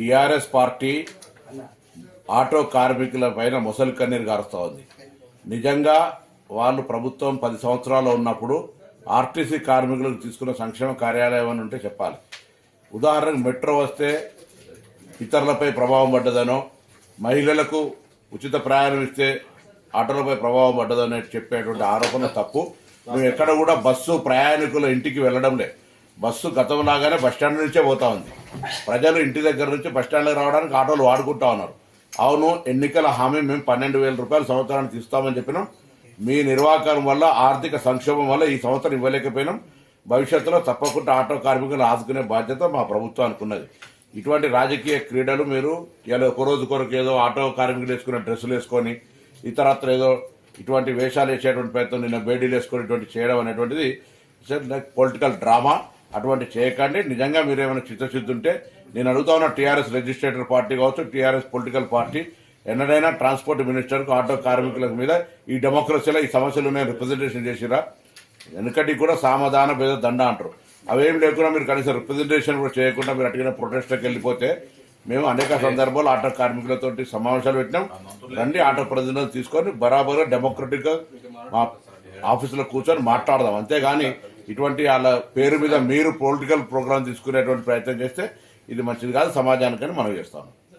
TRS party auto కార్మికుల పైన మొసలి కన్నీరు గారుస్తూ ఉంది. నిజంగా వాళ్ళు ప్రభుత్వం 10 సంవత్సరాలు ఉన్నప్పుడు ఆర్టీసీ కార్మికులకు తీసుకున్న సంక్షేమ కార్యాలయం అని ఉంటే చెప్పాలి. ఉదాహరణకు మెట్రో వస్తే ఇతరులపై ప్రభావం పడ్డదనో, మహిళలకు ఉచిత ప్రయాణం ఇస్తే ఆటోలపై ప్రభావం పడ్డదనో చెప్పేటువంటి ఆరోపణ తప్పు. మేము ఎక్కడ కూడా బస్సు ప్రయాణికుల ఇంటికి వెళ్ళడం లేదు. బస్సు గతంలాగానే బస్టాండ్ నుంచే పోతా ఉంది. ప్రజలు ఇంటి దగ్గర నుంచి బస్టాండ్కి రావడానికి ఆటోలు వాడుకుంటా ఉన్నారు. అవును, ఎన్నికల హామీ మేము 12,000 రూపాయలు సంవత్సరానికి ఇస్తామని చెప్పినాం. మీ నిర్వాహకం వల్ల, ఆర్థిక సంక్షోభం వల్ల ఈ సంవత్సరం ఇవ్వలేకపోయినాం. భవిష్యత్తులో తప్పకుండా ఆటో కార్మికులను ఆదుకునే బాధ్యత మా ప్రభుత్వానికి ఉన్నది. ఇటువంటి రాజకీయ క్రీడలు మీరు ఇలా ఒక రోజు కొరకు ఏదో ఆటో కార్మికులు వేసుకున్న డ్రెస్సులు వేసుకొని ఇతరత్ర ఏదో ఇటువంటి వేషాలు వేసేటువంటి ప్రయత్నం, నిన్న బేడీలు వేసుకొని ఇటువంటి చేయడం అనేటువంటిది పొలిటికల్ డ్రామా. అటువంటి చేయకండి. నిజంగా మీరు ఏమైనా చిత్తశుద్ధి ఉంటే నేను అడుగుతా ఉన్న టీఆర్ఎస్ రిజిస్ట్రేటర్ పార్టీ కావచ్చు, టీఆర్ఎస్ పొలిటికల్ పార్టీ ఎన్నడైనా ట్రాన్స్పోర్ట్ మినిస్టర్కు ఆటో కార్మికుల మీద ఈ డెమోక్రసీలో ఈ సమస్యలు రిప్రజెంటేషన్ చేసిరా? వెనుకటి కూడా సామధాన భేద దండ అంటారు. అవేం లేకుండా మీరు కనీసం రిప్రజెంటేషన్ కూడా చేయకుండా మీరు అటుగా ప్రొటెస్ట్కి వెళ్ళిపోతే మేము అనేక సందర్భాలు ఆటో కార్మికులతో సమావేశాలు పెట్టినాం. రండి, ఆటో ప్రతినిధులు తీసుకొని బరాబర్గా డెమోక్రటిక్గా మా ఆఫీసులో కూర్చొని మాట్లాడదాం. అంతేగాని ఇటువంటి వాళ్ళ పేరు మీద మీరు పొలిటికల్ ప్రోగ్రాం తీసుకునేటువంటి ప్రయత్నం చేస్తే ఇది మంచిది కాదు సమాజానికని మనం చేస్తాము.